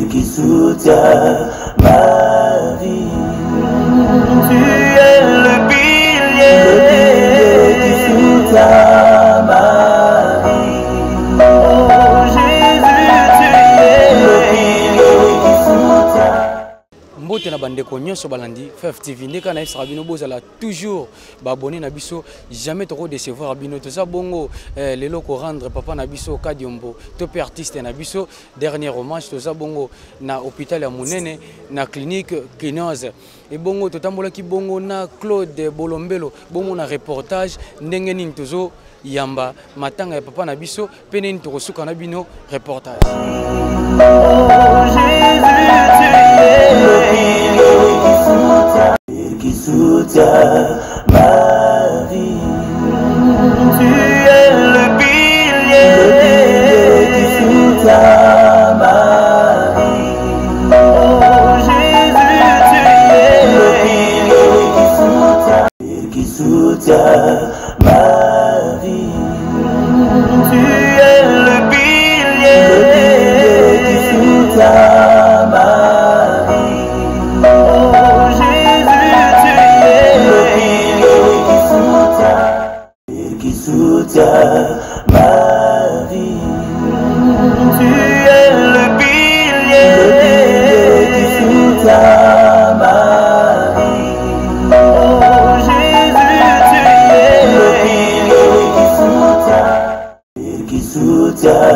qui soutient ma vie. Tu es le pilier qui soutient ma vie. Oh Jésus, tu es le pilier qui soutient. Mbote na bandeko nyonso balandi FF TV ndeka na Isra bino bozala toujours ba abonné na biso jamais trop décevoir bino to za bongo lelo ko rendre papa na biso Kadiombo to pe artiste na biso dernier hommage to za bongo na hôpital ya Munene na clinique Kinoze et bongo to tambola ki bongo na Claude Bolombelo bongo na reportage ndenge nini tozo yamba matanga ya papa na biso pene nini to suka na bino reportage. Qui soutient ma vie. Tu es le pilier qui soutient ma vie. Oh Jésus, tu es le pilier qui soutient ma vie. Tu es le pilier qui soutient ma vie. Oh Jésus, tu es le pilier qui soutient ma vie. Tu es le pilier qui soutient ma vie. Oh Jésus, tu es le pilier qui soutient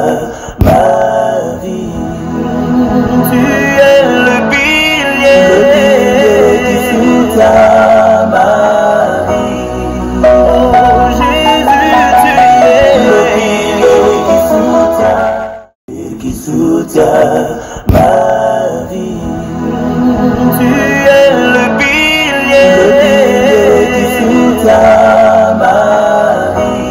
ma vie. Tu es le pilier qui soutient ma vie. Oh Jésus, tu es le pilier qui soutient ma vie. Tu es le pilier qui soutient ma vie.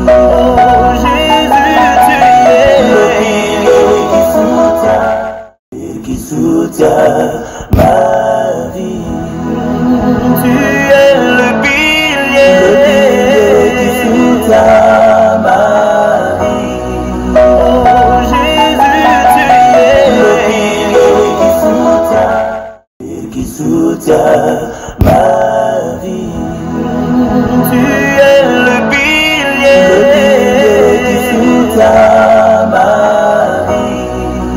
Oh Jésus, tu es le pilier qui soutient ma vie. Tu es le pilier qui soutient ma vie. Oh Jésus, tu es le pilier qui soutient ma vie. Tu es le pilier qui soutient ma vie.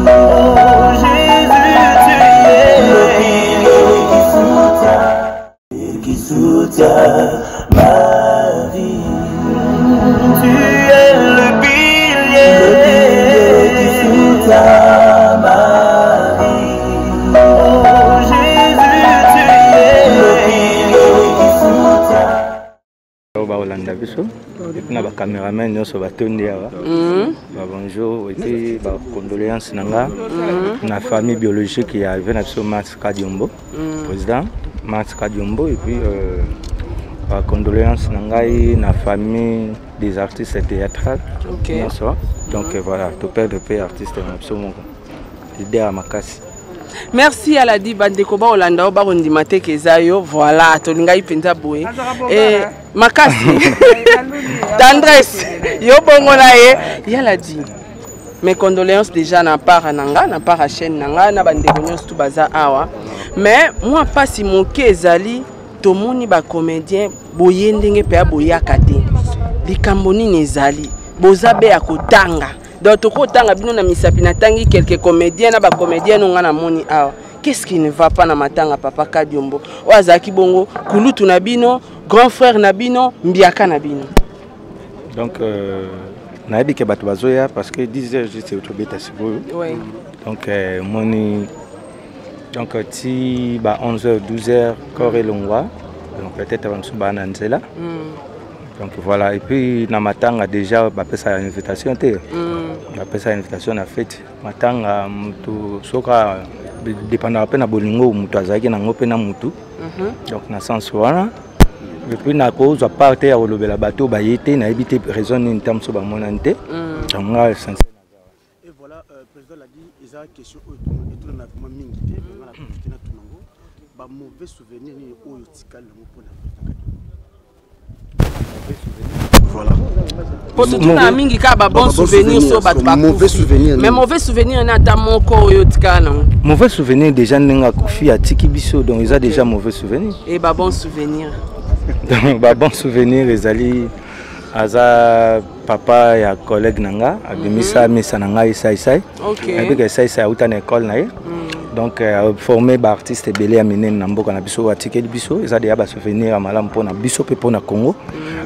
Oh Jésus, tu es le pilier qui soutient ma vie. Tu es le pilier qui soutient ma vie. Oh Jésus, tu es le pilier qui soutient. Olanda biso na ba cameraman nyonso batondi awa bonjour et ba condoléances nanga na famille biologique ya vena biso Max Kadiombo président Max Kadiombo et puis ba condoléances nanga na famille des artistes théâtrales donc voilà to père de paix artiste na biso mon idée à makasi. Merci à la di bandeko ba Olanda o ba kondima te kezayo voilà to lingai penza boye et makasi tendresse yo bongo na ye ya la di mes condoléances déjà na part nanga na part chaîne nanga na bandeko nyonso tout baza awa mais moi pas si moke ezali to moni ba comédien boye ndenge pe aboyaka te likambo nini ezali bozabe ya kotanga. Donc, toko tanga bino na misapi na tangi quelques comédiens na ba comédiens nga na moni awa. Qu'est-ce qui ne va pas na matanga papa Kadiombo? Oazaki bongo kulutu na bino, grand frère na bino, mbiaka na bino. Donc na ebi ke bato bazoya parce que 10h juste au beta sibo. Oui. Donc moni donc ti ba 11h 12h coré longwa. Donc peut-être avant suba na nzela. Donc voilà, et puis na matanga déjà ba pesa invitation te. Ba pesa invitation na fête. Matanga mutu soka dépendant pe na bolingo mutu azaki na ngope na mutu. Donc na sens wana. Et puis na cause parte ya olobela bato ba yete na ebité raison ni terme so ba monante. Donc nga sincère. Et voilà, président l'a dit, il y a une question et tout le monde mingi te, on a profité na tout nango. Ba mauvais souvenir ni oyo tikal na mpo na. Voilà. Pour tout le monde, il y a bon souvenir sur mauvais souvenir. Mais mauvais souvenir, il y a mon corps. Mauvais souvenir, déjà, il y a Kofi à Tikibiso, donc ils ont déjà mauvais souvenir. Et bon souvenir. Donc, bon souvenir, ils allaient à papa et collègue Nanga, à Bimisa, Missananga et Saïsaï. Avec Saïsaï, à une école. Donc, formé par artistes belé amené Namboka na biso atike biso, ils ont déjà des souvenirs à malam pour na biso pe pour na Congo.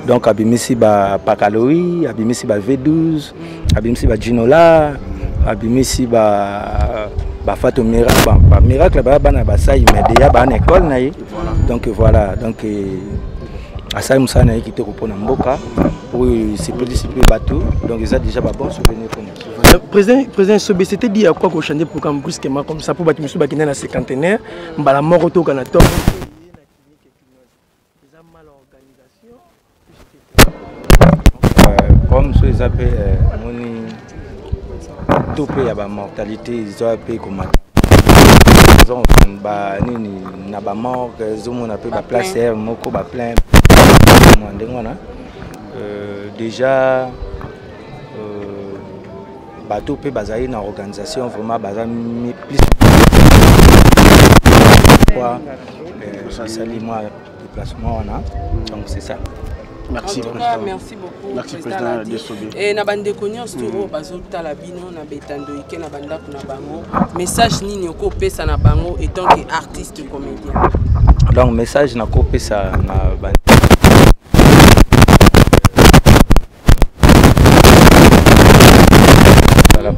Donc, abimisi ba Pakaloui, abimisi ba V12, abimisi ba Ginola, abimisi ba Fatou Miracle, ba Miracle ba bana ba Saï mais déjà ba na école na. Donc voilà, donc Asai Moussa na qui te pour na Mboka pour c'est plus bateau. Donc ils ont déjà ba bon souvenir pour nous. Président Sobé, c'était dit à quoi qu'on chantait pour comme brusquement comme ça pour battre monsieur Bakina na cinquantenaire, la mort au Canada. Comme ceux ils appellent tout pays à la mortalité, ils ont appelé comme ils ont na ba mort, ils ont appelé la place air, moko ba plein. Déjà bateau peut baser dans l'organisation vraiment baser plus quoi moi déplacement donc c'est ça. Merci. En tout cas, merci beaucoup. Merci président de Sobé. Et na bande konyo sturo bazota la bino na betando ike na banda kuna bango. Message nini oko pesa na bango étant que artiste comédien. Donc message na ko pesa na banda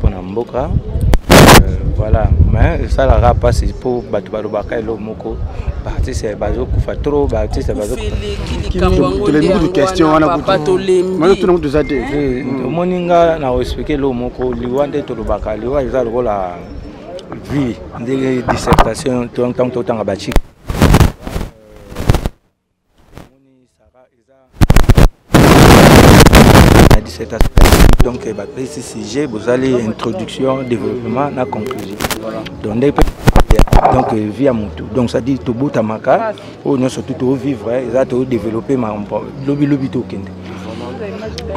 pour Namboka. Voilà, mais ça la rap c'est pour Batoubalobaka et l'Omoko. Parti c'est Bazo Koufatro, Parti c'est Bazo. Tous les mots de questions, on a beaucoup de Moninga n'a expliqué l'Omoko, Liwande Tolobaka, Liwa, ils ont le rôle à vie, des dissertations, tant à Bachi. Dissertation. Donc, ce sujet, vous allez introduction, développement, la conclusion. Donc, via mon tour. Donc, ça dit tout bout à Maka, où nous sommes tous vivre, ils ont développé ma lobby token.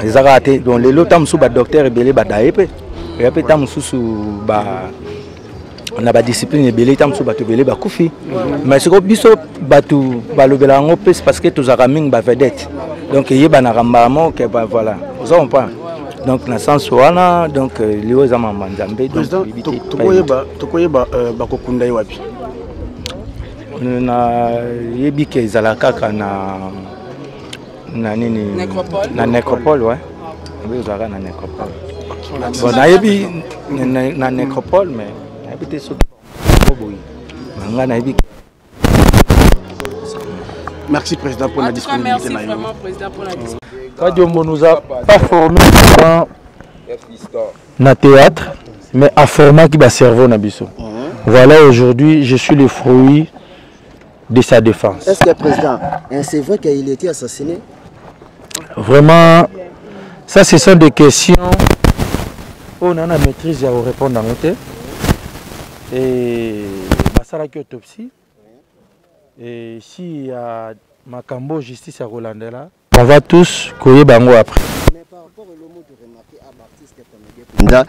Ils ont raté. Donc, les lots sous le docteur et belé badaïpe. Et après, on a la discipline et belé tam sous batu belé bakoufi. Mais ce que biso batu balobela en opes parce que tous araming ba vedette. Donc, il y a un rambamo que voilà. Vous en parlez. Donc, dans le sens où donc les gens ont mandé. Président, tu bakokunda wapi? Na yebi ke zalaka na nini na nécropole ouais. Oui, zalaka na nécropole. Bon, na yebi na nécropole mais habité sur boy. Manga yebi. Merci président pour la disponibilité. Merci vraiment président pour la disponibilité. Kadiombo nous a pas formé dans le théâtre, mais à format qui va servir au Nabiso. Voilà, aujourd'hui, je suis le fruit de sa défense. Est-ce que président, c'est vrai qu'il a été assassiné? Vraiment, ça ce sont des questions où on a la maîtrise à répondre dans notre et ça la autopsie. Et si il y a Makambo justice à Rolandela, on va tous courir bango après. Mais par rapport au mot de remarquer à l'artiste comédien,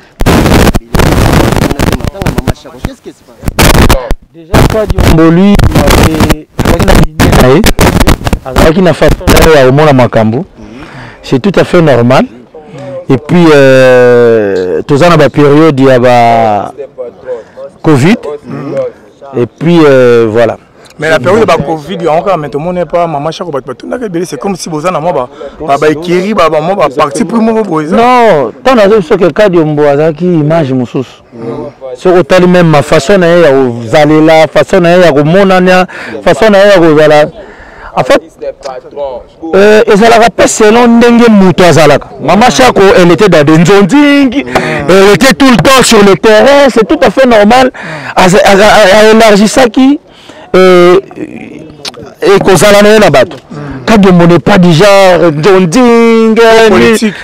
qu'est-ce qui se passe? Déjà, quoi Diombo lui, avec une façon au monde à Makambo, c'est tout à fait normal. Et puis, tous en a une période, il y a Covid. Et puis, voilà. Mais la période de Covid, il y a encore, mais tout le monde n'est pas maman chaque c'est comme si vous en avez Kiri, parti pour moi. Non, tant que le cas de Mboazaki, image Moussous. C'est autant même ma façon de aller là, façon de monania, façon de aller. En fait, elle selon Ndengue Moutouazalaka. Maman Chako, elle était dans des zonding, elle était tout le temps sur le terrain, c'est tout à fait normal. Elle élargit ça qui. Et qu'on s'en a là-bas. Quand on n'est pas du genre Donding, politique.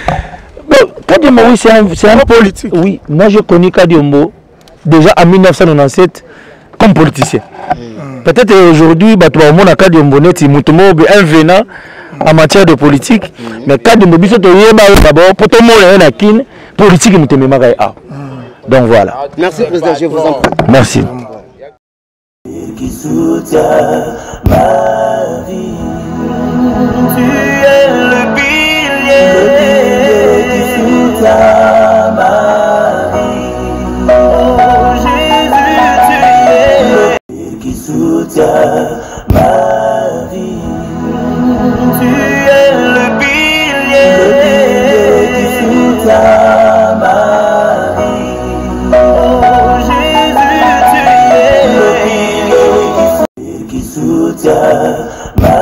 Kadiombo, oui, c'est un politique. Oui, moi je connais Kadiombo déjà en 1997 comme politicien. Peut-être aujourd'hui, on a Kadiombo, un venant, en matière de politique. Mais quand de mobilisation, d'abord, pour tout le monde, la politique, donc voilà. Merci, Président, je vous en prie. Merci. Qui soutient ma vie. Tu es le pilier qui soutient ma vie. Oh Jésus, tu es qui soutient ma vie. Tu es le pilier qui soutient ma vie. Oh Jésus, tu es le pilier qui soutient ma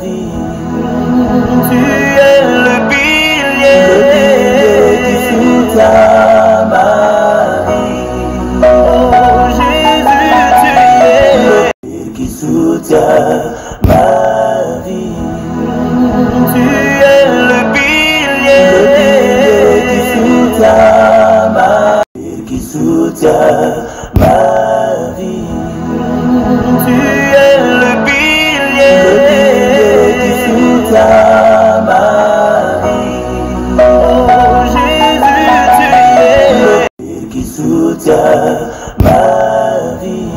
vie. Tu es le pilier qui soutient ma vie. Oh Jésus, tu es le qui soutient ma vie. Tu es le pilier qui soutient ma vie. Qui soutient ma vie. Tu es le pilier qui soutient ma vie. Oh Jésus, tu es le qui soutient ma vie.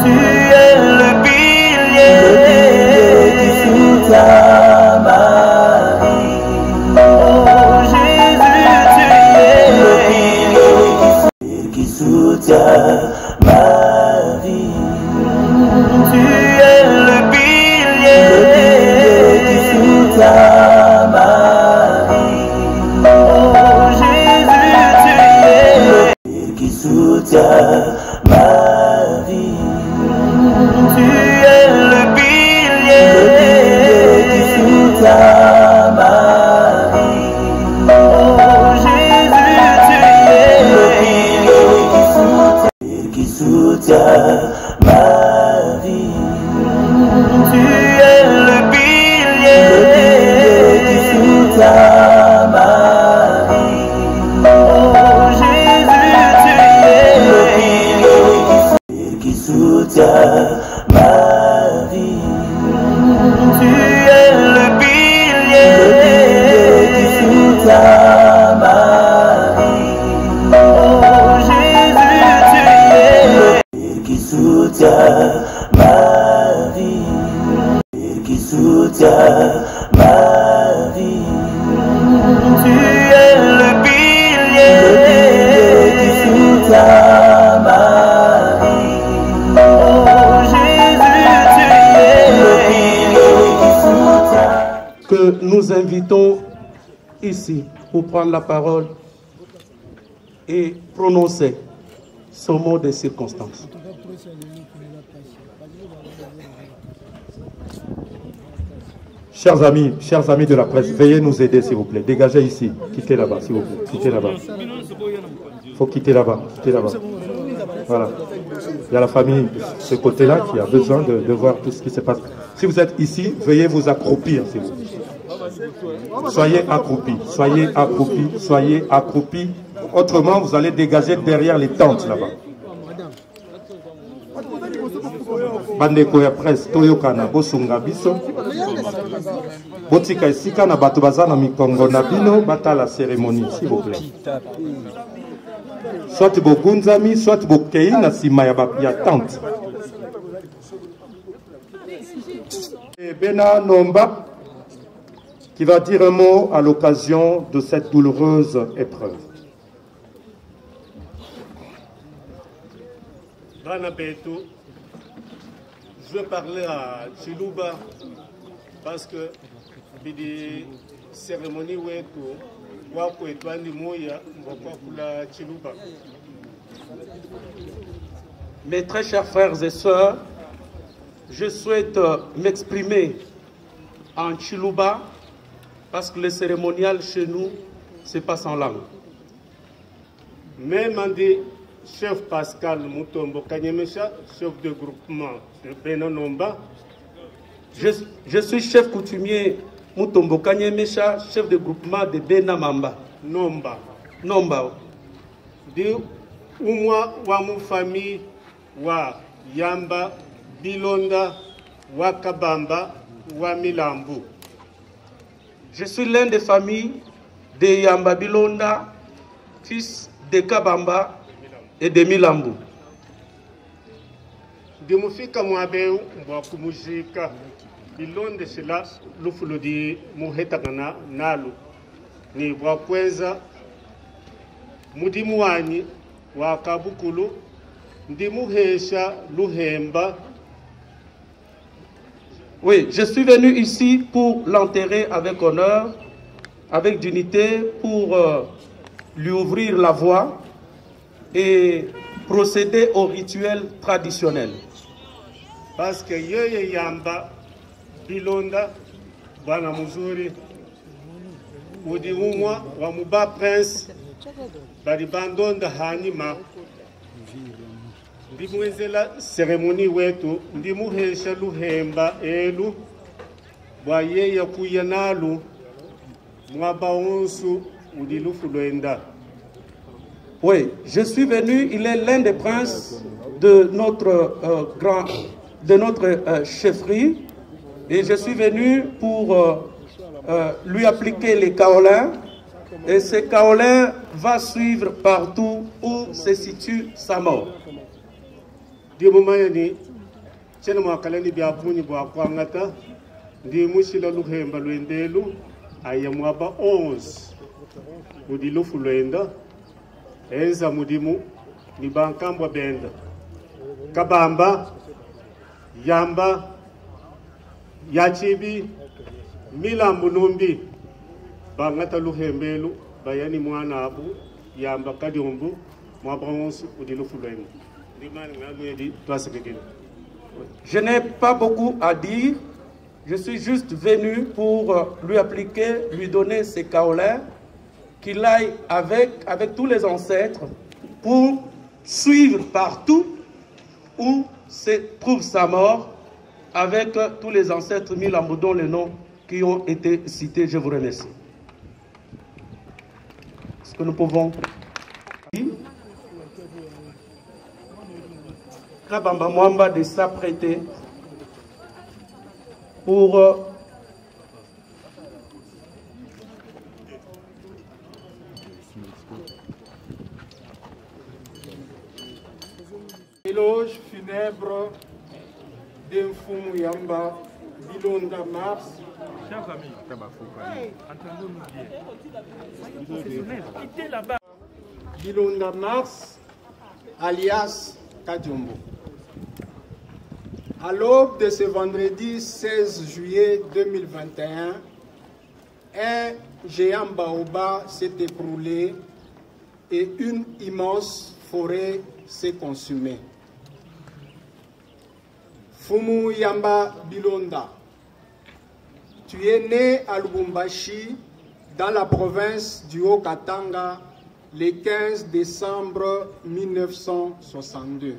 Tu es le pilier qui soutient ma vie. Oh Jésus, tu es le pilier qui soutient ma vie. Tu es le pilier qui soutient ma vie. Oh Jésus, tu es le qui soutient ma vie. Tu es le pilier qui soutient ma vie. Oh Jésus, tu es le pilier qui soutient ma vie. Tu es le pilier qui soutient ma vie. Oh Jésus, tu es le pilier qui soutient ma vie. Tu es le pilier qui soutient ma vie. Oh Jésus, tu es le qui soutient ma vie. Qui soutient ma vie. Tu es le pilier qui soutient ma vie. Oh Jésus, tu es le pilier qui soutient. Que nous invitons ici pour prendre la parole et prononcer ce mot de circonstance. Chers amis de la presse, veuillez nous aider s'il vous plaît. Dégagez ici, quittez là-bas s'il vous plaît. Quittez là-bas. Il faut quitter là-bas. Voilà. Il y a la famille de ce côté-là qui a besoin de voir tout ce qui se passe. Si vous êtes ici, veuillez vous accroupir s'il vous plaît. Soyez accroupis. Autrement, vous allez dégager derrière les tentes là-bas. Bandeko ya presse toyokana bosunga biso botika esika na bato baza na mikongo na bino batala cérémonie s'il vous plaît. Soit bogunzami soit bokei na sima ya tente. Et Bena Nomba qui va dire un mot à l'occasion de cette douloureuse épreuve. Je vais parler à Chiluba parce que les cérémonies Mes très chers frères et sœurs, je souhaite m'exprimer en Chiluba parce que le cérémonial chez nous se passe en langue. Même Andy, chef Pascal Mutombo Kanyemesha, chef de groupement de Bena Nomba. Je suis chef coutumier Mutombo Kanyemesha, chef de groupement de Bena Mamba. Nomba. De umwa wa mu famille wa Yamba, Bilonda, wa Kabamba, wa Milambu. Je suis l'un des familles de Yamba Bilonda, fils de Kabamba et de Milambu. Dimufika mwabeu mwa kumujika Bilonde sila lufulo di muhetagana nalu ni wakweza mudimu wanyi wa kabukulu ndimuhesha luhemba. Oui, je suis venu ici pour l'enterrer avec honneur, avec dignité, pour lui ouvrir la voie et procéder au rituel traditionnel. Parce que yeye Yamba Bilonda bwana muzuri udiumwa wa muba prince bali bandonda hanyuma ndimwenzela seremoni wetu ndimuhesha luhemba elu bwa yeye kuya nalu mwaba onsu udilufu lwenda. Oui, je suis venu, il est l'un des princes de notre chefferie et je suis venu pour lui appliquer les kaolins et ce kaolin va suivre partout où se situe sa mort. Dimumayani chena mwakalani bya punyi bwa kwangata ndi mushila luhemba lwendelu aya mwaba 11 udilufu lwenda enza mudimu ni bankambwa benda Kabamba Yamba Yachibi Milambu Numbi bangata luhembelu bayani mwana abu Yamba Kadiombu mwaba 11 udilufu lwenda. Je n'ai pas beaucoup à dire. Je suis juste venu pour lui appliquer, lui donner ses kaolins, qu'il aille avec tous les ancêtres pour suivre partout où se trouve sa mort avec tous les ancêtres Milambu dont les noms qui ont été cités. Je vous remercie. Est-ce que nous pouvons... Kabamba Mwamba de s'apprêter pour éloge funèbre d'un fou Yamba Bilonda Mars. Chers amis, entendons-nous bien. Bilonda Mars, alias Kadiombo. À l'aube de ce vendredi 16 juillet 2021, un géant baobab s'est écroulé et une immense forêt s'est consumée. Fumu Yamba Bilonda, tu es né à Lubumbashi, dans la province du Haut-Katanga, le 15 décembre 1962.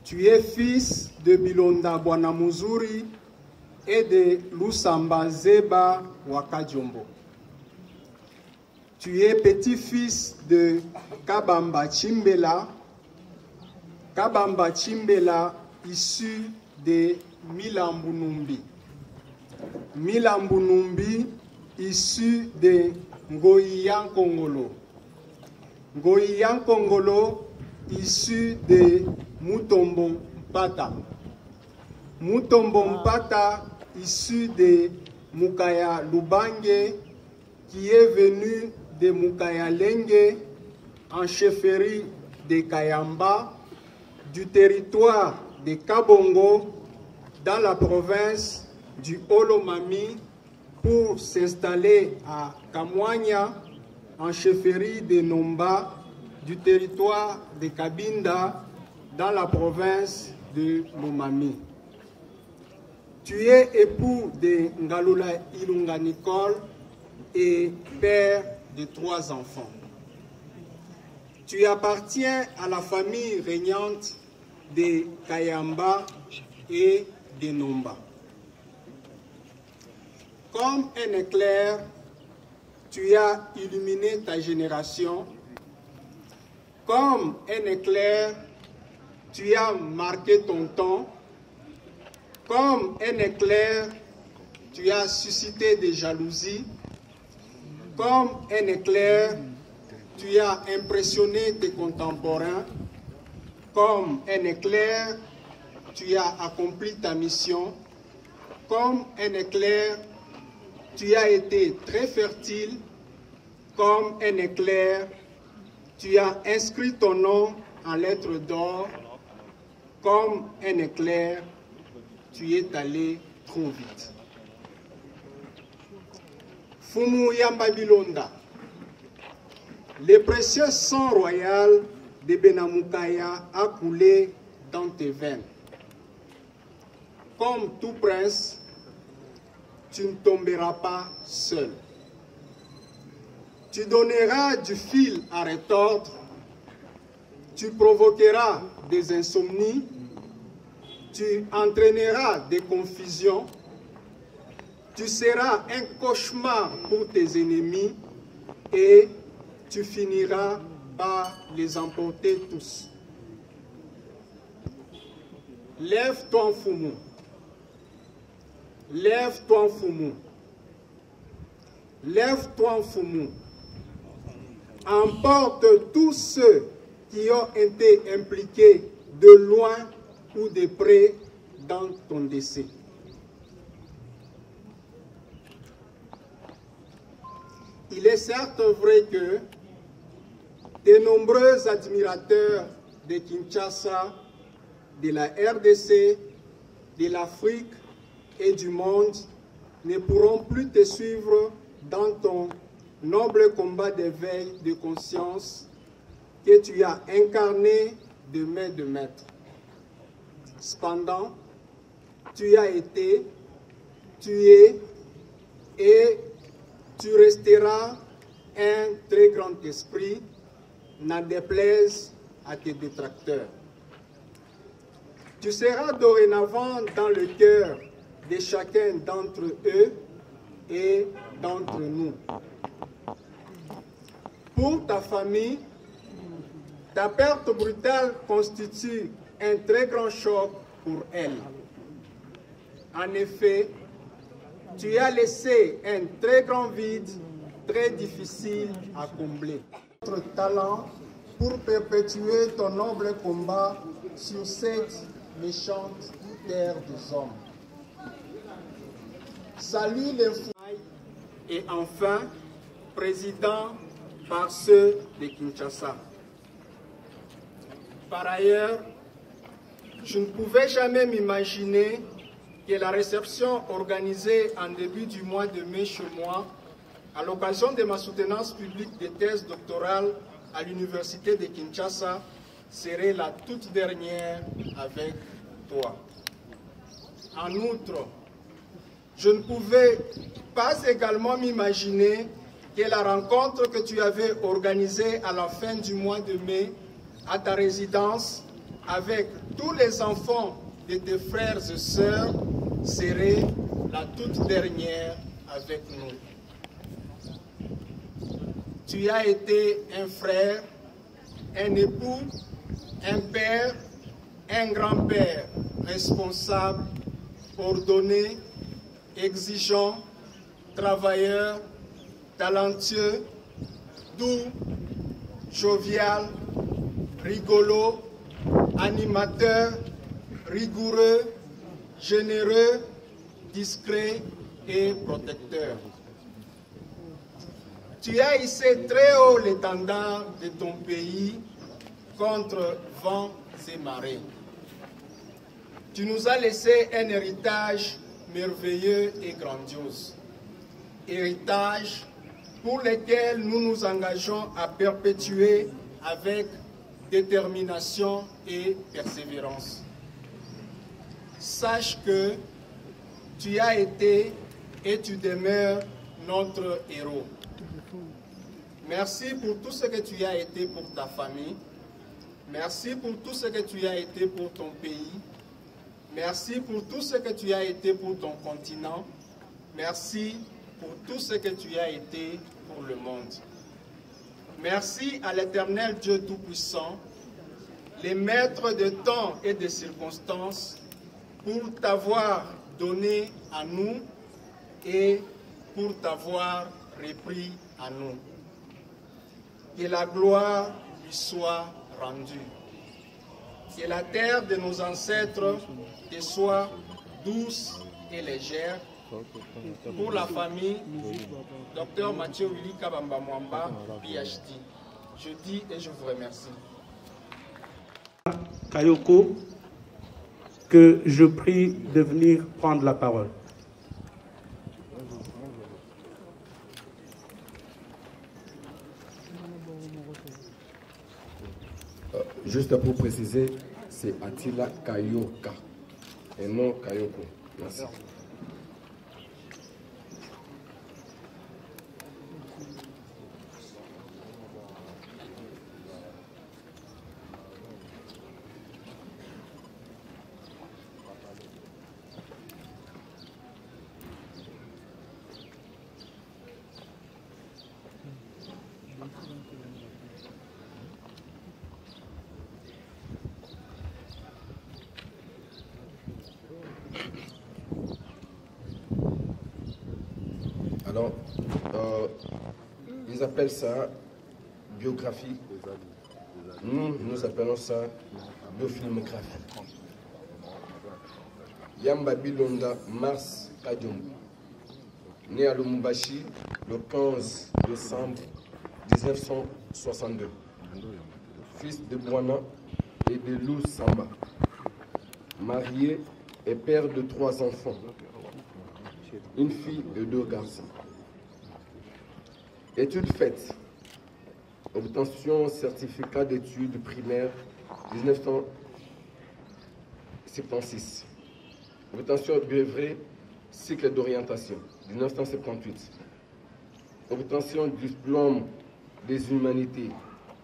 Tu es fils de Bilonda Bwanamuzuri et de Lusamba Zeba Wakadjombo. Tu es petit-fils de Kabamba Chimbela. Kabamba Chimbela, issu de Milambu Numbi. Milambu Numbi, issu de Ngoyian Kongolo. Ngoyian Kongolo, issu de Mutombo Mpata. Mutombo Mpata, issu de Mukaya Lubange, qui est venu de Mukaya Lenge, en chefferie de Kayamba, du territoire de Kabongo, dans la province du Olomami, pour s'installer à Kamwanya, en chefferie de Nomba, du territoire de Kabinda, dans la province de Lomami. Tu es époux de Ngalula Ilunga Nicole et père de 3 enfants. Tu appartiens à la famille régnante de Kayamba et de Nomba. Comme un éclair, tu as illuminé ta génération. Comme un éclair, tu as marqué ton temps. Comme un éclair, tu as suscité des jalousies. Comme un éclair, tu as impressionné tes contemporains. Comme un éclair, tu as accompli ta mission. Comme un éclair, tu as été très fertile. Comme un éclair, tu as inscrit ton nom en lettres d'or. Comme un éclair, tu es allé trop vite. Fumu Yamba Bilonda, le précieux sang royal de Benamukaya a coulé dans tes veines. Comme tout prince, tu ne tomberas pas seul. Tu donneras du fil à retordre, tu provoqueras des insomnies, tu entraîneras des confusions, tu seras un cauchemar pour tes ennemis et tu finiras par les emporter tous. Lève-toi en Fumu. Lève-toi en Fumu. Lève-toi en Fumu. Emporte tous ceux qui ont été impliqués de loin ou de près dans ton décès. Il est certes vrai que de nombreux admirateurs de Kinshasa, de la RDC, de l'Afrique et du monde ne pourront plus te suivre dans ton noble combat d'éveil de conscience que tu as incarné de main de maître. Cependant, tu as été, tu es et tu resteras un très grand esprit, n'en déplaise à tes détracteurs. Tu seras dorénavant dans le cœur de chacun d'entre eux et d'entre nous. Pour ta famille, ta perte brutale constitue un très grand choc pour elle. En effet, tu as laissé un très grand vide, très difficile à combler. Notre talent pour perpétuer ton noble combat sur cette méchante terre des hommes. Salut les fouilles et enfin, président par ceux de Kinshasa. Par ailleurs, je ne pouvais jamais m'imaginer que la réception organisée en début du mois de mai chez moi, à l'occasion de ma soutenance publique des thèses doctorales à l'université de Kinshasa, serait la toute dernière avec toi. En outre, je ne pouvais pas également m'imaginer que la rencontre que tu avais organisée à la fin du mois de mai à ta résidence avec tous les enfants de tes frères et sœurs serait la toute dernière avec nous. Tu as été un frère, un époux, un père, un grand-père responsable, ordonné, exigeant, travailleur, talentueux, doux, jovial, rigolo, animateur, rigoureux, généreux, discret et protecteur. Tu as hissé très haut l'étendard de ton pays contre vents et marées. Tu nous as laissé un héritage merveilleux et grandiose. Héritage pour lequel nous nous engageons à perpétuer avec détermination et persévérance. Sache que tu as été et tu demeures notre héros. Merci pour tout ce que tu as été pour ta famille. Merci pour tout ce que tu as été pour ton pays. Merci pour tout ce que tu as été pour ton continent. Merci pour tout ce que tu as été pour le monde. Merci à l'Éternel Dieu Tout-Puissant, les maîtres de temps et de circonstances, pour t'avoir donné à nous et pour t'avoir repris à nous. Que la gloire lui soit rendue. Que la terre de nos ancêtres te soit douce et légère. Pour la famille, Dr Mathieu Willy Kabamba Mwamba, PhD. Je dis et je vous remercie. Kayoko, que je prie de venir prendre la parole. Juste pour préciser, c'est Attila Kayoka et non Kayoko. Merci. Alors, ils appellent ça biographie. Nous appelons ça biofilmographie. Yamba Bilonda Mars Kadiombo, né à Lumumbashi le 15 décembre 1962. Fils de Bwana et de Lou Samba. Marié et père de 3 enfants. Une fille et 2 garçons. Études faites. Obtention certificat d'études primaires 1976. Obtention brevet cycle d'orientation 1978. Obtention diplôme des humanités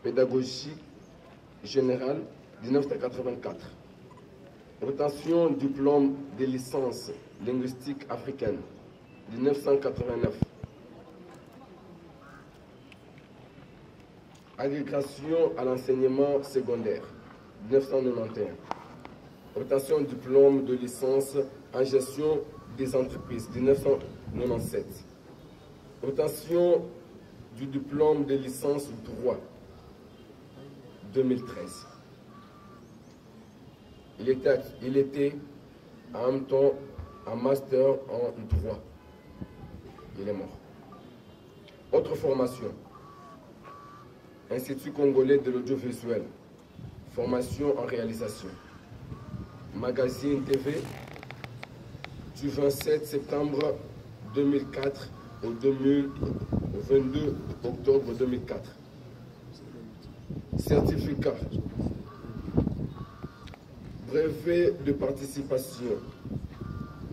pédagogiques générales 1984. Obtention diplôme de licence linguistique africaine 1989. Agrégation à l'enseignement secondaire 1991. Obtention diplôme de licence en gestion des entreprises 1997. Obtention du diplôme de licence droit 2013. Il était en même temps un master en droit. Il est mort. Autre formation. Institut congolais de l'audiovisuel. Formation en réalisation. Magazine TV du 27 septembre 2004 au 22 octobre 2004. Certificat. Brevet de participation.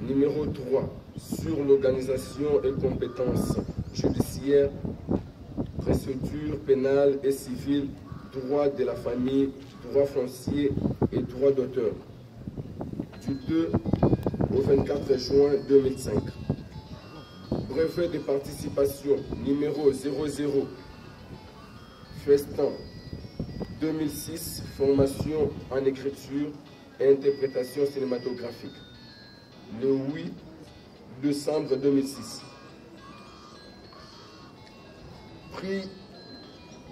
Numéro 3 sur l'organisation et compétences judiciaires, procédure pénale et civile, droit de la famille, droit foncier et droit d'auteur. Du 2 au 24 juin 2005. Brevet de participation numéro 00 Festin 2006, formation en écriture et interprétation cinématographique. Le 8 décembre 2006. Prix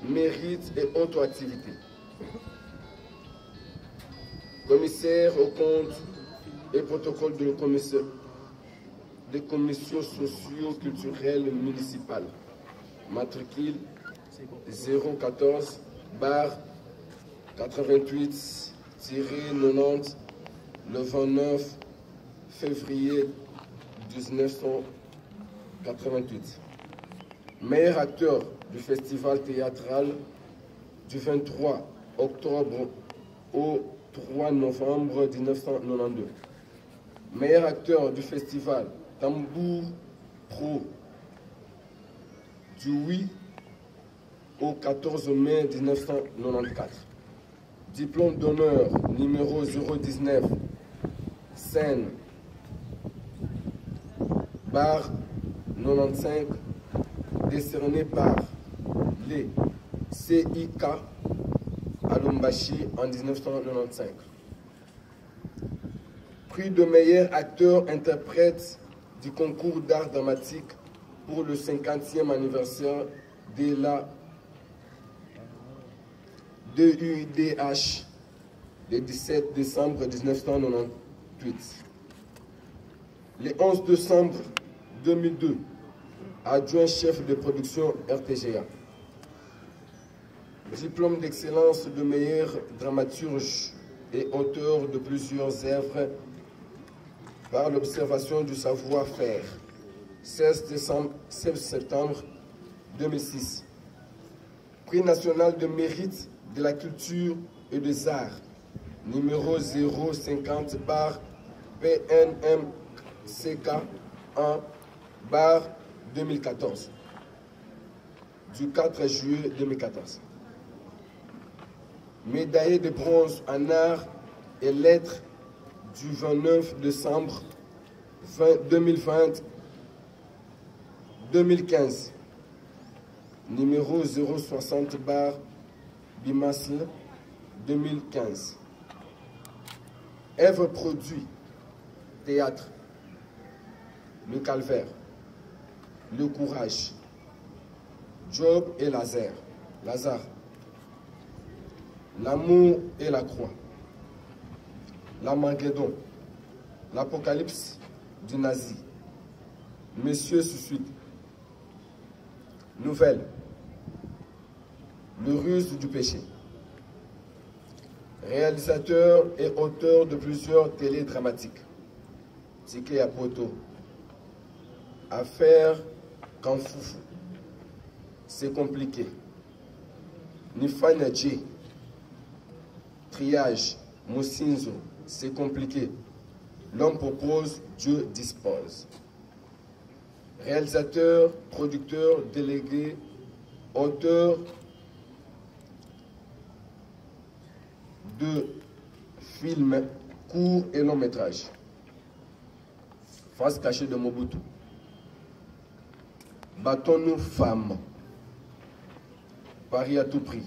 mérite et auto-activité. Commissaire aux comptes et protocole de commissaire des commissions socio-culturelles municipales. Matricule 014 88-90 le 29 février 1988. Meilleur acteur du festival théâtral du 23 octobre au 3 novembre 1992. Meilleur acteur du festival Tambour Pro du 8 au 14 mai 1994. Diplôme d'honneur numéro 019 scène bar 95 décerné par les CIK à Lumbashi en 1995. Prix de meilleur acteur-interprète du concours d'art dramatique pour le 50e anniversaire de la DUDH le 17 décembre 1998. Le 11 décembre 2002, adjoint chef de production RTGA. Diplôme d'excellence de meilleur dramaturge et auteur de plusieurs œuvres par l'observation du savoir-faire. 16 septembre 2006. Prix national de mérite de la culture et des arts, numéro 050 bar PNMCK 1 bar 2014, du 4 juillet 2014. Médaillé de bronze en arts et lettres du 29 décembre 2015, numéro 060 bar Bimasle 2015. Œuvre produit, théâtre, le calvaire, le courage, Job et Lazare, l'amour et la croix, l'Armageddon, l'apocalypse du nazi, Monsieur Suicide, Nouvelle, le ruse du péché. Réalisateur et auteur de plusieurs télédramatiques. Ticket à Poto, Affaire Kanfoufou, C'est compliqué, Nifanya Dje, Triage, Moussinzo, C'est compliqué, L'homme propose, Dieu dispose. Réalisateur, producteur, délégué, auteur de films courts et longs métrages. Face cachée de Mobutu. Battons-nous femmes. Paris à tout prix.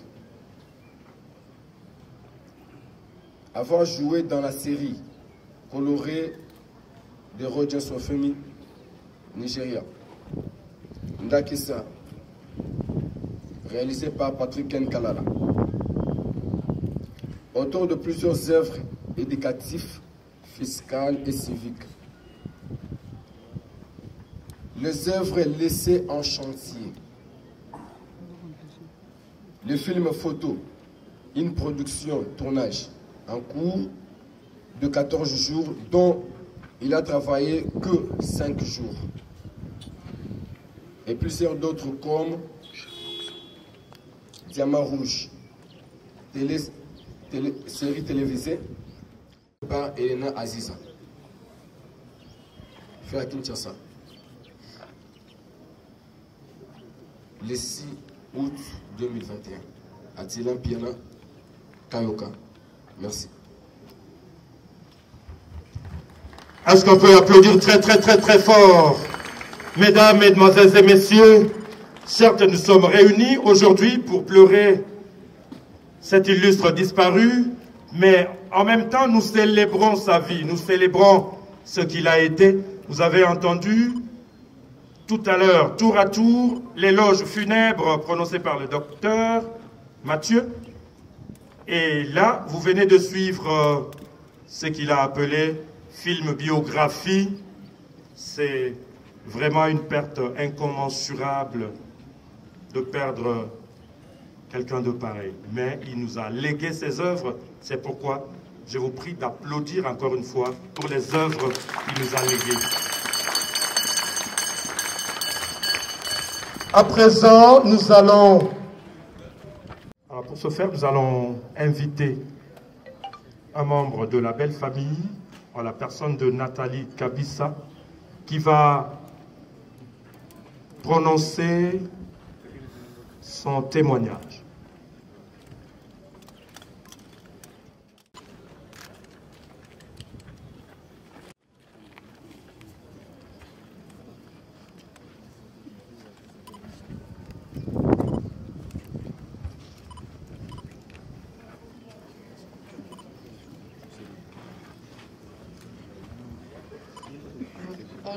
Avoir joué dans la série colorée de Roger Sofemi, Nigeria. Ndakisa, réalisé par Patrick Nkalala. Auteur de plusieurs œuvres éducatives, fiscales et civiques. Les œuvres laissées en chantier. Le film photo, une production, tournage en cours de 14 jours, dont il a travaillé que 5 jours. Et plusieurs d'autres comme Diamant Rouge, série télévisée par Elena Aziza. Fait à Kinshasa. Le 6 août 2021. À Tilan Piana, Kayoka. Merci. Est-ce qu'on peut applaudir très fort? Mesdames, Mesdemoiselles et Messieurs, certes nous sommes réunis aujourd'hui pour pleurer cet illustre disparu, mais en même temps nous célébrons sa vie, nous célébrons ce qu'il a été. Vous avez entendu tout à l'heure, tour à tour, l'éloge funèbre prononcé par le docteur Mathieu. Et là, vous venez de suivre ce qu'il a appelé film biographie. C'est vraiment une perte incommensurable de perdre quelqu'un de pareil. Mais il nous a légué ses œuvres. C'est pourquoi je vous prie d'applaudir encore une fois pour les œuvres qu'il nous a léguées. À présent, nous allons... Alors pour ce faire, nous allons inviter un membre de la belle famille, en la personne de Nathalie Kabissa, qui va prononcer son témoignage.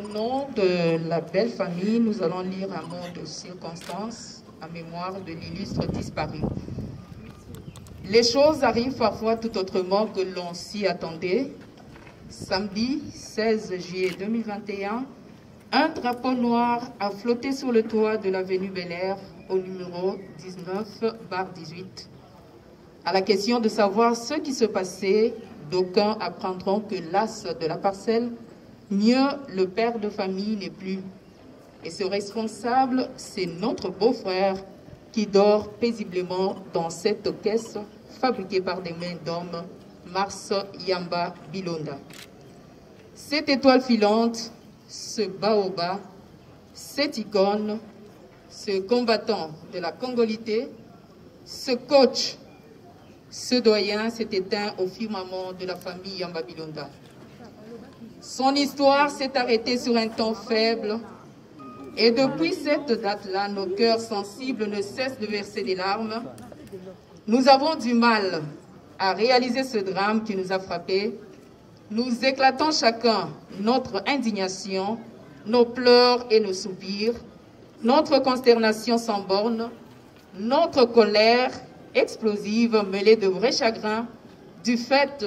Au nom de la belle famille, nous allons lire un mot de circonstance en mémoire de l'illustre disparu. Les choses arrivent parfois tout autrement que l'on s'y attendait. Samedi 16 juillet 2021, un drapeau noir a flotté sur le toit de l'avenue Bel-Air au numéro 19/18. À la question de savoir ce qui se passait, d'aucuns apprendront que l'as de la parcelle, mieux le père de famille n'est plus. Et ce responsable, c'est notre beau-frère qui dort paisiblement dans cette caisse fabriquée par des mains d'hommes, Mars Yamba Bilonda. Cette étoile filante, ce baobab, cette icône, ce combattant de la congolité, ce coach, ce doyen s'est éteint au firmament de la famille Yamba Bilonda. Son histoire s'est arrêtée sur un temps faible et depuis cette date-là, nos cœurs sensibles ne cessent de verser des larmes. Nous avons du mal à réaliser ce drame qui nous a frappés. Nous éclatons chacun notre indignation, nos pleurs et nos soupirs, notre consternation sans borne, notre colère explosive mêlée de vrais chagrins du fait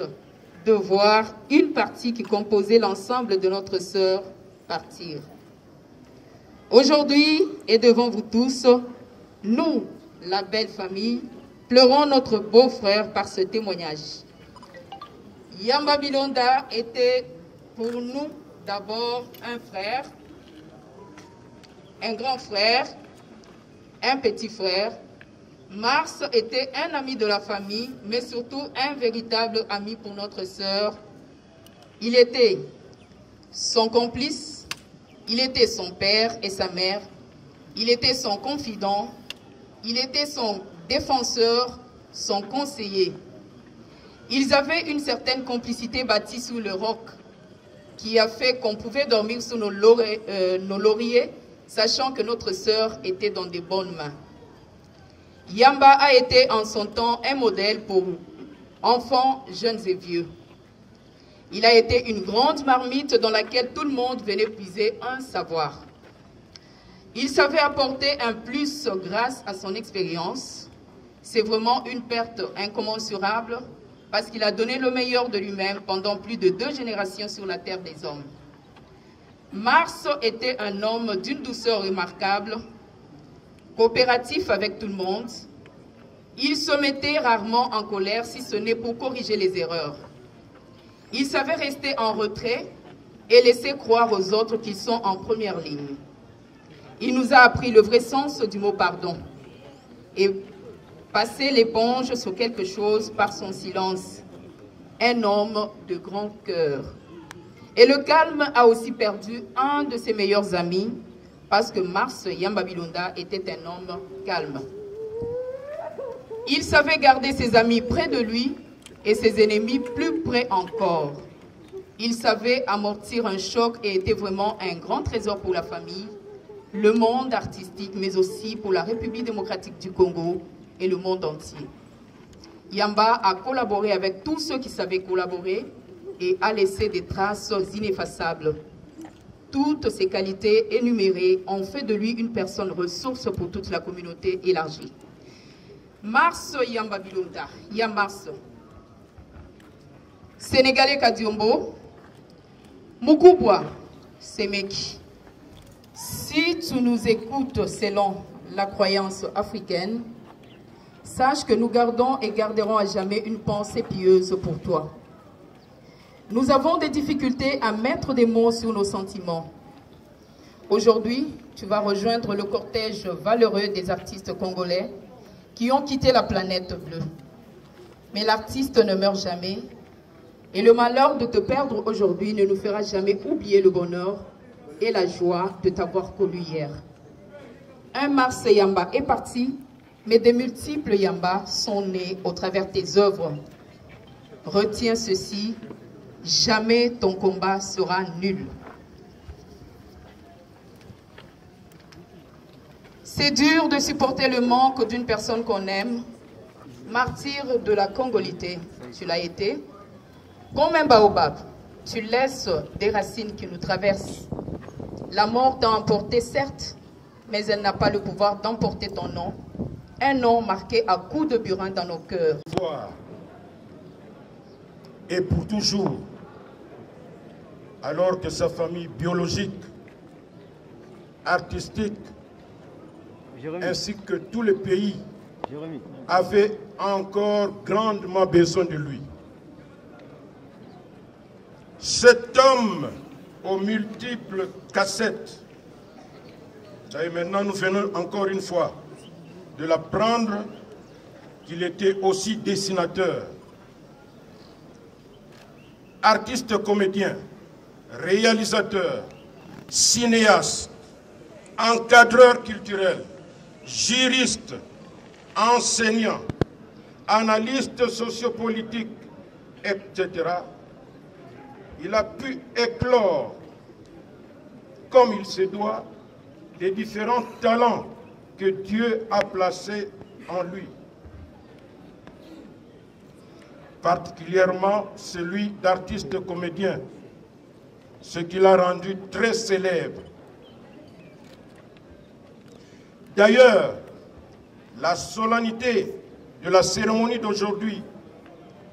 de voir une partie qui composait l'ensemble de notre sœur partir. Aujourd'hui, et devant vous tous, nous, la belle famille, pleurons notre beau-frère par ce témoignage. Yamba Bilonda était pour nous d'abord un frère, un grand frère, un petit frère. Mars était un ami de la famille, mais surtout un véritable ami pour notre sœur. Il était son complice, il était son père et sa mère, il était son confident, il était son défenseur, son conseiller. Ils avaient une certaine complicité bâtie sous le roc qui a fait qu'on pouvait dormir sous nos lauriers, sachant que notre sœur était dans de bonnes mains. Yamba a été en son temps un modèle pour enfants, jeunes et vieux. Il a été une grande marmite dans laquelle tout le monde venait puiser un savoir. Il savait apporter un plus grâce à son expérience. C'est vraiment une perte incommensurable parce qu'il a donné le meilleur de lui-même pendant plus de 2 générations sur la terre des hommes. Mars était un homme d'une douceur remarquable, coopératif avec tout le monde. Il se mettait rarement en colère, si ce n'est pour corriger les erreurs. Il savait rester en retrait et laisser croire aux autres qu'ils sont en première ligne. Il nous a appris le vrai sens du mot pardon et passer l'éponge sur quelque chose par son silence. Un homme de grand cœur. Et le calme a aussi perdu un de ses meilleurs amis parce que Mars Yamba Bilonda était un homme calme. Il savait garder ses amis près de lui et ses ennemis plus près encore. Il savait amortir un choc et était vraiment un grand trésor pour la famille, le monde artistique, mais aussi pour la République démocratique du Congo et le monde entier. Yamba a collaboré avec tous ceux qui savaient collaborer et a laissé des traces ineffaçables. Toutes ces qualités énumérées ont fait de lui une personne ressource pour toute la communauté élargie. Mars Yamba Bilonda, Yamars, Sénégalais Kadiombo, Mukubwa, Semeki. Si tu nous écoutes selon la croyance africaine, sache que nous gardons et garderons à jamais une pensée pieuse pour toi. Nous avons des difficultés à mettre des mots sur nos sentiments. Aujourd'hui, tu vas rejoindre le cortège valeureux des artistes congolais qui ont quitté la planète bleue. Mais l'artiste ne meurt jamais et le malheur de te perdre aujourd'hui ne nous fera jamais oublier le bonheur et la joie de t'avoir connu hier. Un Mars Yamba est parti, mais de multiples Yamba sont nés au travers tes œuvres. Retiens ceci, jamais ton combat sera nul. C'est dur de supporter le manque d'une personne qu'on aime, martyr de la congolité, tu l'as été. Comme un baobab, tu laisses des racines qui nous traversent La mort t'a emporté, certes, mais elle n'a pas le pouvoir d'emporter ton nom. Un nom marqué à coups de burin dans nos cœurs. Et pour toujours, alors que sa famille biologique, artistique, ainsi que tous les pays avaient encore grandement besoin de lui. Cet homme aux multiples cassettes, et maintenant nous venons encore une fois de l'apprendre qu'il était aussi dessinateur, artiste comédien, réalisateur, cinéaste, encadreur culturel, juriste, enseignant, analyste sociopolitique, etc. Il a pu éclore, comme il se doit, les différents talents que Dieu a placés en lui. Particulièrement celui d'artiste comédien, ce qui l'a rendu très célèbre. D'ailleurs, la solennité de la cérémonie d'aujourd'hui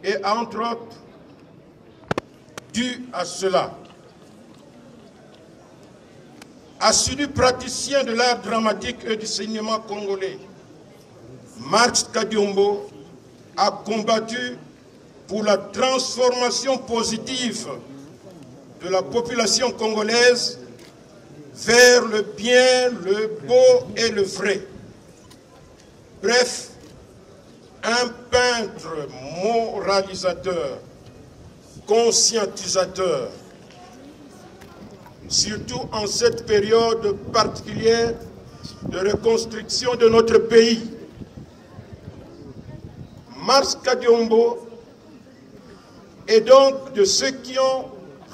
est entre autres due à cela. Assidu praticien de l'art dramatique et du cinéma congolais, Marx Kadiombo a combattu pour la transformation positive de la population congolaise vers le bien, le beau et le vrai. Bref, un peintre moralisateur, conscientisateur, surtout en cette période particulière de reconstruction de notre pays. Marx Kadiombo est donc de ceux qui ont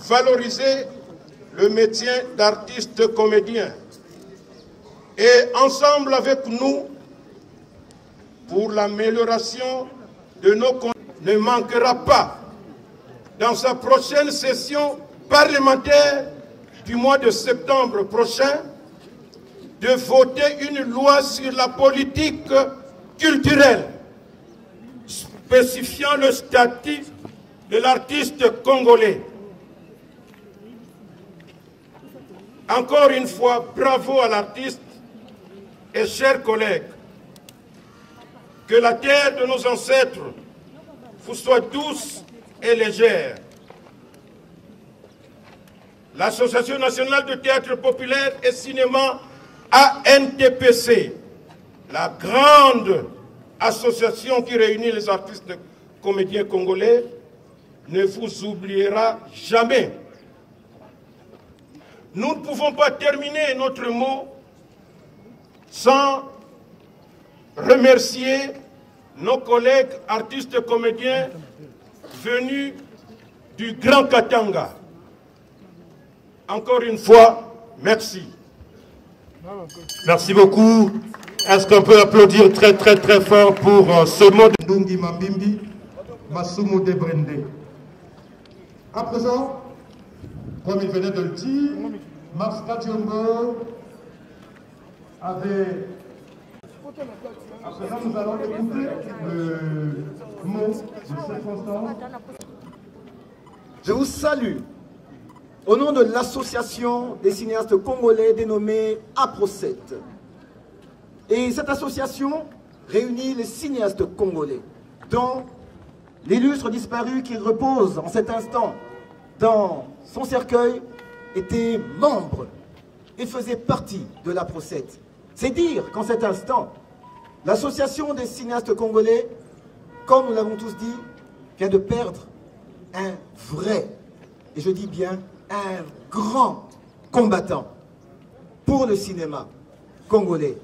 valorisé le métier d'artiste comédien. Et ensemble avec nous, pour l'amélioration de nos conditions, ne manquera pas dans sa prochaine session parlementaire du mois de septembre prochain de voter une loi sur la politique culturelle spécifiant le statut de l'artiste congolais. Encore une fois, bravo à l'artiste et chers collègues. Que la terre de nos ancêtres vous soit douce et légère. L'Association nationale de théâtre populaire et cinéma ANTPC, la grande association qui réunit les artistes comédiens congolais, ne vous oubliera jamais. Nous ne pouvons pas terminer notre mot sans remercier nos collègues artistes comédiens venus du Grand Katanga. Encore une fois, merci. Merci beaucoup. Est-ce qu'on peut applaudir très très très fort pour ce mot de Ndungi Mambimbi, Masumu Debrende. À présent, comme il venait de le dire, Marx Kadiombo avait... À présent, nous allons écouter le mot de circonstance. Je vous salue au nom de l'association des cinéastes congolais dénommée APROCET. Et cette association réunit les cinéastes congolais, dont l'illustre disparu qui repose en cet instant dans son cercueil était membre et faisait partie de l'APROCET. C'est dire qu'en cet instant, l'association des cinéastes congolais, comme nous l'avons tous dit, vient de perdre un vrai, et je dis bien un grand combattant pour le cinéma congolais.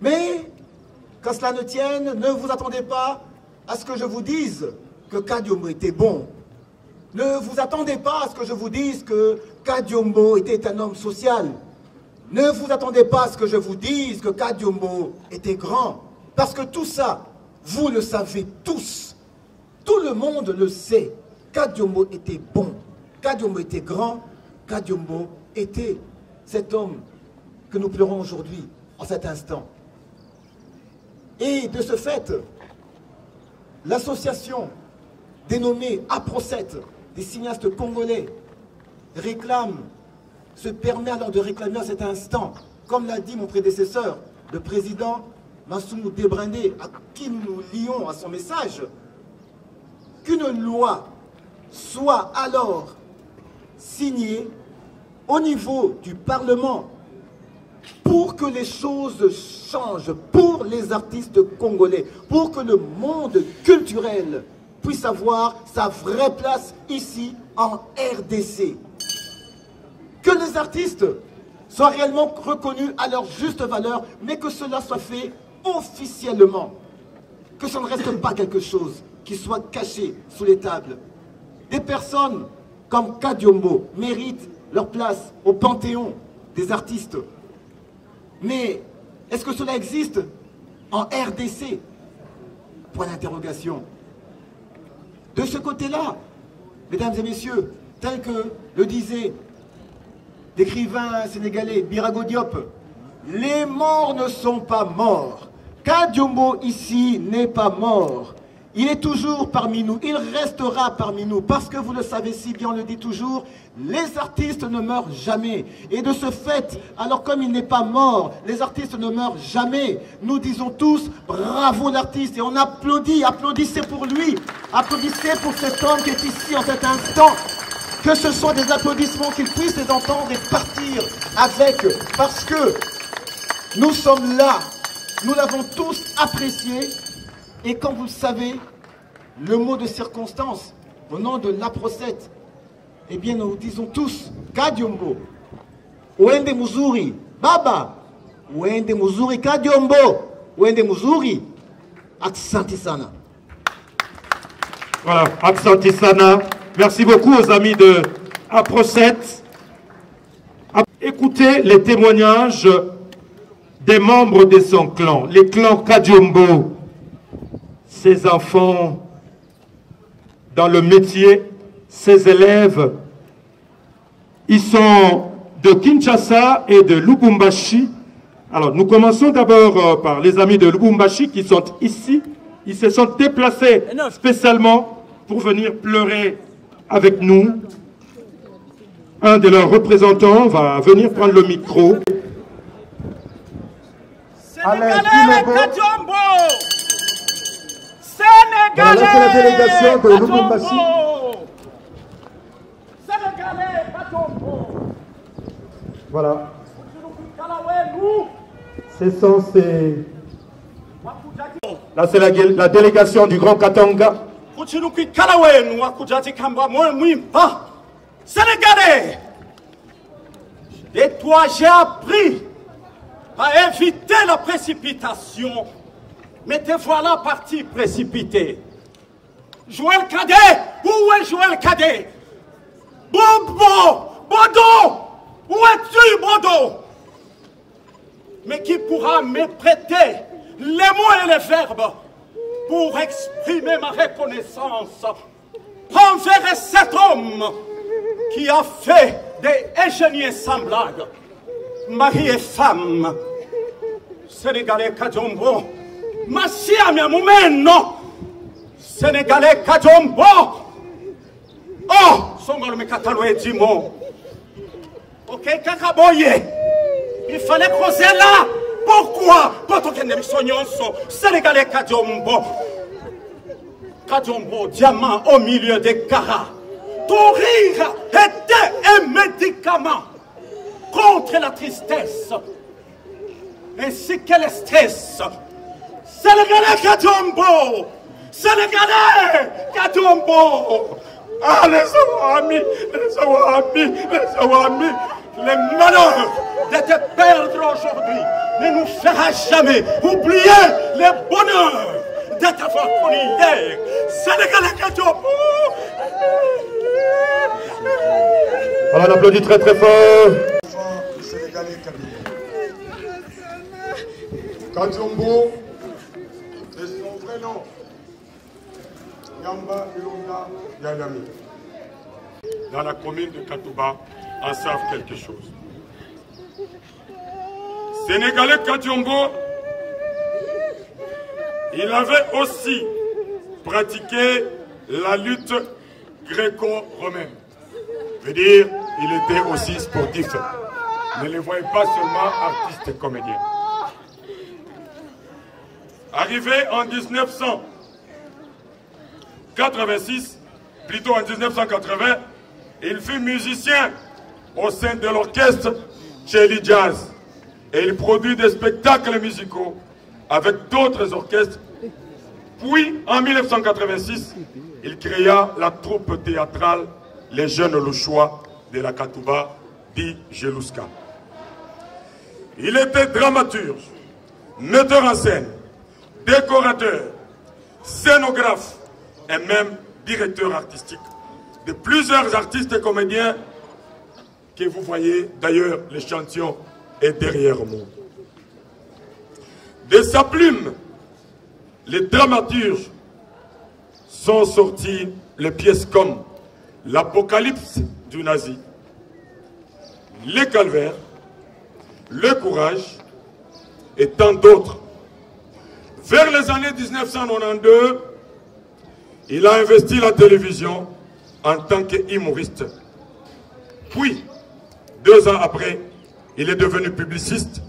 Mais, qu'à cela ne tienne, ne vous attendez pas à ce que je vous dise que Kadiombo était bon. Ne vous attendez pas à ce que je vous dise que Kadiombo était un homme social. Ne vous attendez pas à ce que je vous dise que Kadiombo était grand. Parce que tout ça, vous le savez tous. Tout le monde le sait. Kadiombo était bon. Kadiombo était grand. Kadiombo était cet homme que nous pleurons aujourd'hui, en cet instant. Et de ce fait, l'association dénommée APROCET des cinéastes congolais réclame, se permet alors de réclamer à cet instant, comme l'a dit mon prédécesseur, le président Massoumou Debrindé, à qui nous nous lions à son message, qu'une loi soit alors signée au niveau du Parlement pour que les choses changent pour les artistes congolais, pour que le monde culturel puisse avoir sa vraie place ici en RDC. Que les artistes soient réellement reconnus à leur juste valeur, mais que cela soit fait officiellement. Que ça ne reste pas quelque chose qui soit caché sous les tables. Des personnes comme Kadiombo méritent leur place au panthéon des artistes. Mais est-ce que cela existe en RDC? Point d'interrogation. De ce côté-là, mesdames et messieurs, tel que le disait l'écrivain sénégalais Birago Diop, les morts ne sont pas morts. Kadiombo ici n'est pas mort. Il est toujours parmi nous, il restera parmi nous, parce que vous le savez si bien, on le dit toujours, les artistes ne meurent jamais. Et de ce fait, alors comme il n'est pas mort, les artistes ne meurent jamais, nous disons tous, bravo l'artiste, et on applaudit, applaudissez pour lui, applaudissez pour cet homme qui est ici en cet instant, que ce soit des applaudissements qu'il puisse les entendre et partir avec, parce que nous sommes là, nous l'avons tous apprécié. Et comme vous le savez, le mot de circonstance, au nom de l'APROCET, eh bien nous disons tous, Kadiombo, Wende Muzuri, Baba, Wende Muzuri, Kadiombo, Wende Muzuri, Aksanti Sana. Voilà, Aksanti Sana. Merci beaucoup aux amis de APROCET. Écoutez les témoignages des membres de son clan, les clans Kadiombo. Ses enfants dans le métier, ses élèves, ils sont de Kinshasa et de Lubumbashi. Alors, nous commençons d'abord par les amis de Lubumbashi qui sont ici. Ils se sont déplacés spécialement pour venir pleurer avec nous. Un de leurs représentants va venir prendre le micro. Sénégalais Kadiombo! Voilà, c'est la délégation de Lubumbashi. Voilà. Ce sont ces... Là, c'est la délégation du Grand Katanga. Sénégalais, de toi j'ai appris à éviter la précipitation. Mais te voilà parti précipité. Joël Cadet, où est Joël Cadet? Bobo, Bodo, où es-tu, Bodo? Mais qui pourra me prêter les mots et les verbes pour exprimer ma reconnaissance envers cet homme qui a fait des ingénieurs semblables, mari et femme. Sénégalais Kadiombo, Massia mia mumeno, Sénégalais Kadiombo. Oh, Songolo me kataloé Dimo. Ok, Kakaboye. Il fallait creuser là. Pourquoi? Pour que nous soyons Sénégalais Kadiombo. Kadiombo, diamant au milieu des caras. Ton rire était un médicament contre la tristesse ainsi que le stress. Sénégalais Kadiombo! Sénégalais Kadiombo! Ah, les amis, le malheur de te perdre aujourd'hui ne nous fera jamais oublier le bonheur de t'avoir connu hier. Sénégalais Kadiombo! Voilà, on applaudit très très fort. Sénégalais Kadiombo, c'est son vrai nom. Yamba Ilonga Yagami. Dans la commune de Katouba, en savent quelque chose. Sénégalais Kadiombo, il avait aussi pratiqué la lutte gréco-romaine. Veut dire, il était aussi sportif. Ne les voyez pas seulement artistes et comédiens. Arrivé en 1986, plutôt en 1980, il fut musicien au sein de l'orchestre Chelly Jazz. Et il produit des spectacles musicaux avec d'autres orchestres. Puis, en 1986, il créa la troupe théâtrale Les Jeunes Louchois de la Katouba, dit Jelouska. Il était dramaturge, metteur en scène, décorateur, scénographe et même directeur artistique de plusieurs artistes et comédiens que vous voyez. D'ailleurs, l'échantillon est derrière moi. De sa plume, les dramaturges sont sortis les pièces comme L'Apocalypse du nazi, Les Calvaires, Le Courage et tant d'autres. Vers les années 1992, il a investi la télévision en tant qu'humoriste. Puis, 2 ans après, il est devenu publiciste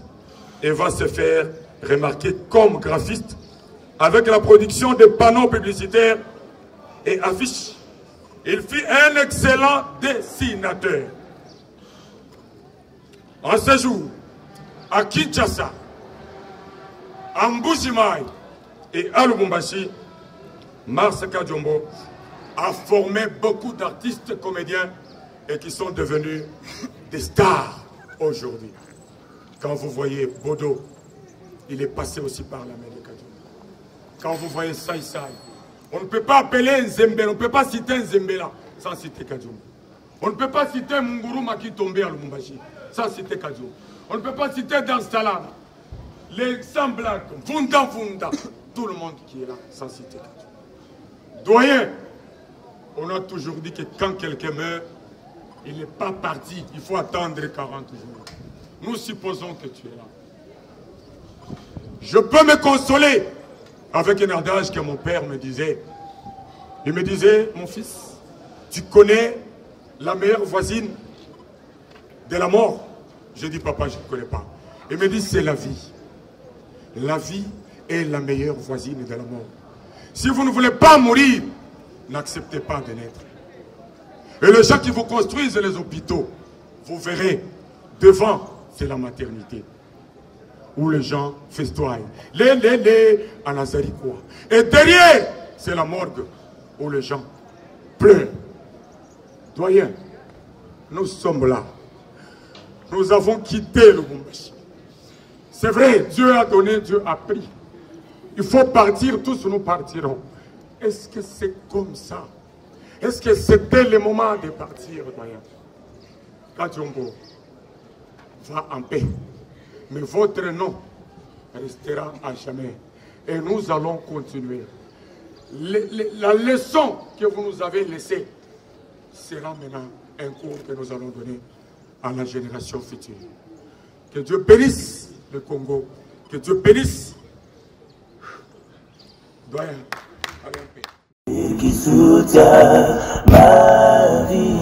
et va se faire remarquer comme graphiste avec la production de panneaux publicitaires et affiches. Il fut un excellent dessinateur. En séjour à Kinshasa, à Mbujimaï et à Lubumbashi, Mars Kadiombo a formé beaucoup d'artistes comédiens et qui sont devenus des stars aujourd'hui. Quand vous voyez Bodo, il est passé aussi par la main de Kadiombo. Quand vous voyez Saï Saï, on ne peut pas appeler Nzembela, on ne peut pas citer Nzembela sans citer Kadiombo. On ne peut pas citer Munguruma qui tombait à Lubumbashi sans citer Kadiombo. On ne peut pas citer Dar es Salaam, les semblables, Funda Funda, tout le monde qui est là sans citer Kadiombo. Doyen, on a toujours dit que quand quelqu'un meurt, il n'est pas parti, il faut attendre 40 jours. Nous supposons que tu es là. Je peux me consoler avec un adage que mon père me disait. Il me disait, mon fils, tu connais la meilleure voisine de la mort? Je dis, papa, je ne connais pas. Il me dit, c'est la vie. La vie est la meilleure voisine de la mort. Si vous ne voulez pas mourir, n'acceptez pas de naître. Et les gens qui vous construisent les hôpitaux, vous verrez, devant, c'est la maternité. Où les gens festoient. À Nazarikois. Et derrière, c'est la morgue. Où les gens pleurent. Doyen, nous sommes là. Nous avons quitté le Lubumbashi. C'est vrai, Dieu a donné, Dieu a pris. Il faut partir, tous nous partirons. Est-ce que c'est comme ça? Est-ce que c'était le moment de partir, doyen? Kadiombo va en paix. Mais votre nom restera à jamais. Et nous allons continuer. La leçon que vous nous avez laissée sera maintenant un cours que nous allons donner à la génération future. Que Dieu bénisse le Congo. Que Dieu bénisse. Doyen, allez en paix. Qui soutient ma vie.